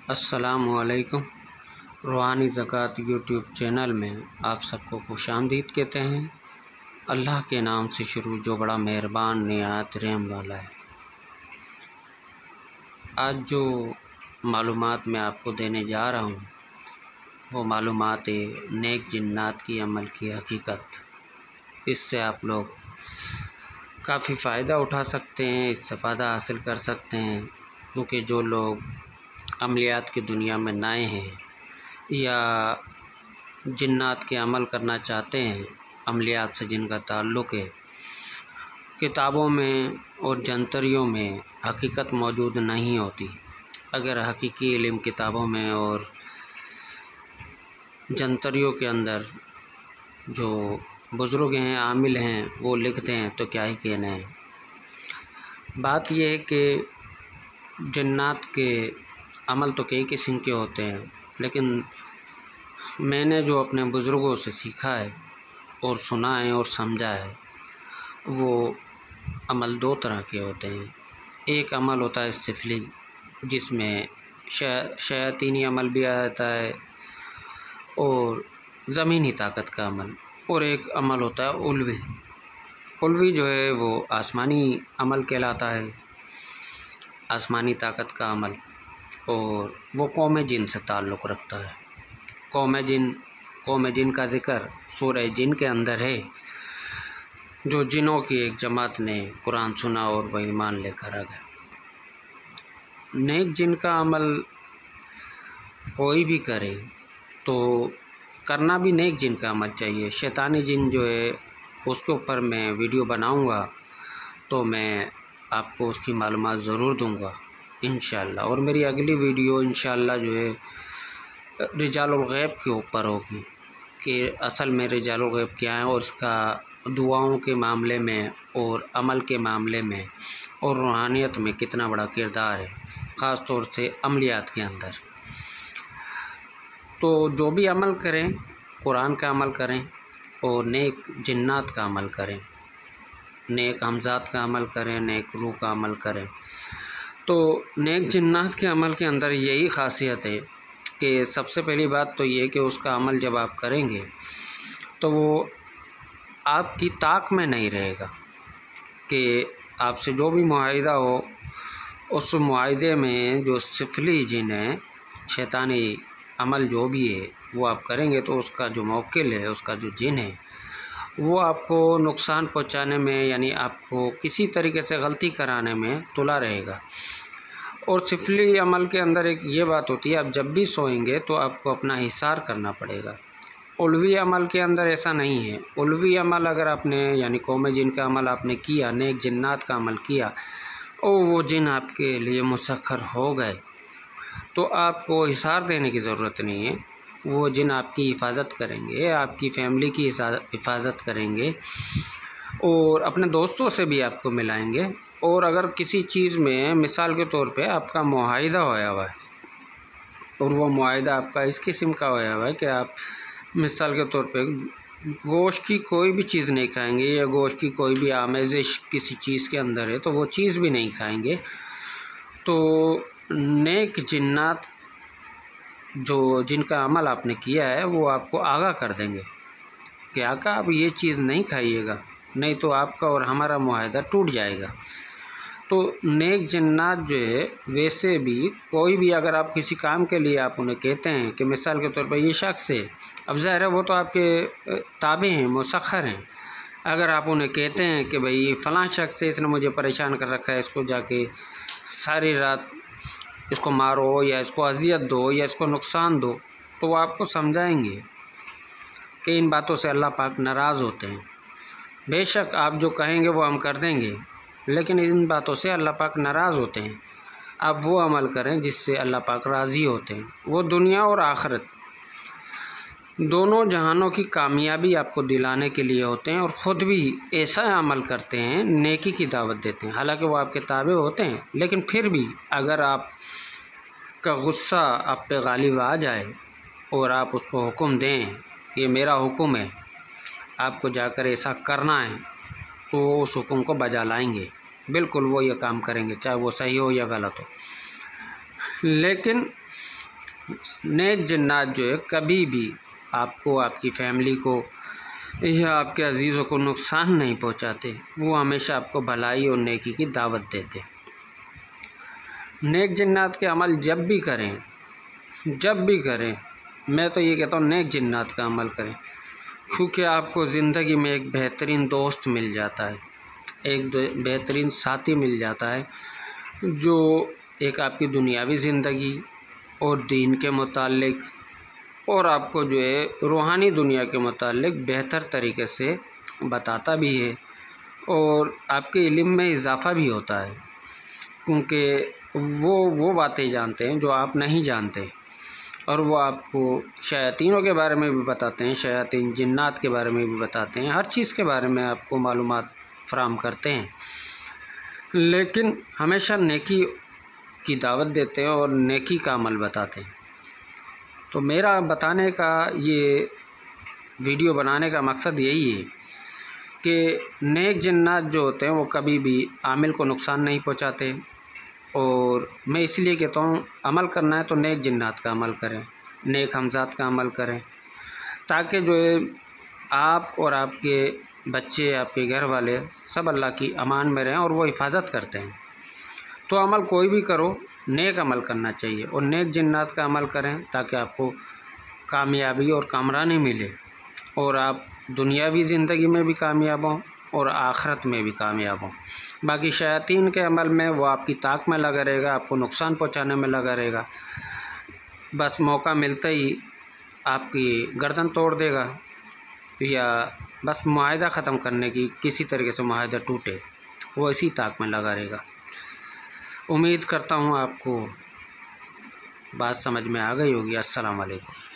अस्सलामुअलैकुम। रूहानी ज़कात यूट्यूब चैनल में आप सबको खुशामदीद कहते हैं। अल्लाह के नाम से शुरू जो बड़ा मेहरबान निहायत रहम वाला है। आज जो मालूमात मैं आपको देने जा रहा हूँ वो मालूमात है नेक जिन्नात की अमल की हकीकत। इससे आप लोग काफ़ी फ़ायदा उठा सकते हैं, इस्तिफ़ादा हासिल कर सकते हैं। क्योंकि जो लोग अमलियात की दुनिया में नए हैं या जिन्नात के अमल करना चाहते हैं, अमलियात से जिनका ताल्लुक़ है, किताबों में और जंतरियों में हकीकत मौजूद नहीं होती। अगर हकीकी इल्म किताबों में और जंतरियों के अंदर जो बुज़ुर्ग हैं, आमिल हैं, वो लिखते हैं तो क्या ही कहना है। बात यह है कि जिन्नात के अमल तो कई किस्म के होते हैं, लेकिन मैंने जो अपने बुज़ुर्गों से सीखा है और सुना है और समझा है, वो अमल दो तरह के होते हैं। एक अमल होता है सिफली, जिसमें शयातीनी अमल भी आ जाता है और ज़मीनी ताकत का अमल। और एक अमल होता है उल्वी। उल्वी जो है वो आसमानी अमल कहलाता है, आसमानी ताकत का अमल, और वो कौम जिन से ताल्लुक़ रखता है। कौम जिन का ज़िक्र सूरह जिन के अंदर है। जो जिनों की एक जमात ने कुरान सुना और वह ईमान लेकर आ गए। नेक जिन का अमल कोई भी करे तो करना भी नेक जिन का अमल चाहिए। शैतानी जिन जो है उसके ऊपर मैं वीडियो बनाऊंगा तो मैं आपको उसकी मालूमात ज़रूर दूंगा इंशाअल्लाह। और मेरी अगली वीडियो इंशाअल्लाह जो है रिजालुल गैब के ऊपर होगी कि असल में रिजालुल गैब क्या है और इसका दुआओं के मामले में और अमल के मामले में और रूहानियत में कितना बड़ा किरदार है, ख़ास तौर से अमलियात के अंदर। तो जो भी अमल करें, कुरान का अमल करें और नेक जिन्नात का अमल करें, नेक हमज़ात का अमल करें, नेक रूह का अमल करें। तो नेक जिन्नात के अमल के अंदर यही ख़ासियत है कि सबसे पहली बात तो ये कि उसका अमल जब आप करेंगे तो वो आपकी ताक में नहीं रहेगा कि आपसे जो भी मुआहिदा हो, उस मुआहिदे में जो सिफली जिन है, शैतानी अमल जो भी है वो आप करेंगे तो उसका जो मौकिल है, उसका जो जिन है, वो आपको नुकसान पहुंचाने में, यानी आपको किसी तरीके से गलती कराने में तुला रहेगा। और सिफली अमल के अंदर एक ये बात होती है, आप जब भी सोएंगे तो आपको अपना हिसार करना पड़ेगा। उल्वी अमल के अंदर ऐसा नहीं है। उल्वी अमल अगर आपने, यानी कौम जिन का अमल आपने किया, नेक जिन्नात का अमल किया और वो जिन आपके लिए मुसख्खर हो गए तो आपको हिसार देने की ज़रूरत नहीं है। वो जिन आपकी हिफाजत करेंगे, आपकी फ़ैमिली की हिफाजत करेंगे और अपने दोस्तों से भी आपको मिलाएंगे। और अगर किसी चीज़ में, मिसाल के तौर पे आपका मुआहिदा होया हुआ है और वो मुआहिदा आपका इस किस्म का होया हुआ है कि आप मिसाल के तौर पे गोश्त की कोई भी चीज़ नहीं खाएंगे या गोश्त की कोई भी आमेज़िश किसी चीज़ के अंदर है तो वो चीज़ भी नहीं खाएंगे, तो नेक जिन्नात जो जिनका अमल आपने किया है वो आपको आगाह कर देंगे कि आका आप ये चीज़ नहीं खाइएगा, नहीं तो आपका और हमारा मुआहिदा टूट जाएगा। तो नेक जिन्नात जो है, वैसे भी कोई भी अगर आप किसी काम के लिए आप उन्हें कहते हैं कि मिसाल के तौर पर ये शख्स है, अब ज़ाहिर है वो तो आपके ताबे हैं, मुसख्खर हैं। अगर आप उन्हें कहते हैं कि भाई ये फ़लाँ शख्स है, इसने मुझे परेशान कर रखा है, इसको जाके सारी रात इसको मारो या इसको अज़ियत दो या इसको नुकसान दो, तो वो आपको समझाएंगे कि इन बातों से अल्लाह पाक नाराज़ होते हैं। बेशक आप जो कहेंगे वो हम कर देंगे, लेकिन इन बातों से अल्लाह पाक नाराज़ होते हैं। आप वो अमल करें जिससे अल्लाह पाक राज़ी होते हैं। वो दुनिया और आखिरत दोनों जहानों की कामयाबी आपको दिलाने के लिए होते हैं और ख़ुद भी ऐसा अमल करते हैं, नेकी की दावत देते हैं। हालांकि वो आपके ताबे होते हैं, लेकिन फिर भी अगर आप का गुस्सा आप पे गालिब आ जाए और आप उसको हुक्म दें, ये मेरा हुक्म है, आपको जाकर ऐसा करना है, तो उस हुक्म को बजा लाएंगे। बिल्कुल वो ये काम करेंगे, चाहे वो सही हो या गलत हो। लेकिन नेक जिन्नात जो है कभी भी आपको, आपकी फैमिली को या आपके अजीज़ों को नुकसान नहीं पहुंचाते। वो हमेशा आपको भलाई और नेकी की दावत देते। नेक जिन्नात के अमल जब भी करें, मैं तो ये कहता हूँ नेक जिन्नात का अमल करें, क्योंकि आपको ज़िंदगी में एक बेहतरीन दोस्त मिल जाता है, एक बेहतरीन साथी मिल जाता है, जो एक आपकी दुनियावी ज़िंदगी और दीन के मुतालिक और आपको जो है रूहानी दुनिया के मुतालिक बेहतर तरीके से बताता भी है और आपके इल्म में इजाफ़ा भी होता है, क्योंकि वो बातें जानते हैं जो आप नहीं जानते, और वो आपको शयातीनों के बारे में भी बताते हैं, शयातीन जिन्नात के बारे में भी बताते हैं, हर चीज़ के बारे में आपको मालूमात फराहम करते हैं। लेकिन हमेशा नेकी की दावत देते हैं और नेकी का अमल बताते हैं। तो मेरा बताने का, ये वीडियो बनाने का मकसद यही है कि नेक जिन्नात जो होते हैं वो कभी भी आमिल को नुकसान नहीं पहुंचाते। और मैं इसलिए कहता हूँ अमल करना है तो नेक जिन्नात का अमल करें, नेक हमज़ात का अमल करें, ताकि जो है आप और आपके बच्चे, आपके घर वाले सब अल्लाह की अमान में रहें और वो हिफाजत करते हैं। तो अमल कोई भी करो, नेक अमल करना चाहिए और नेक जिन्नात का अमल करें, ताकि आपको कामयाबी और कामरानी मिले और आप दुनियावी ज़िंदगी में भी कामयाब हों और आखिरत में भी कामयाब हों। बाकी शयातीन के अमल में वो आपकी ताक में लगा रहेगा, आपको नुकसान पहुंचाने में लगा रहेगा, बस मौका मिलते ही आपकी गर्दन तोड़ देगा या बस मुआहदा ख़त्म करने की किसी तरीके से मुआहदा टूटे, वो इसी ताक में लगा रहेगा। उम्मीद करता हूँ आपको बात समझ में आ गई होगी। अस्सलाम वालेकुम।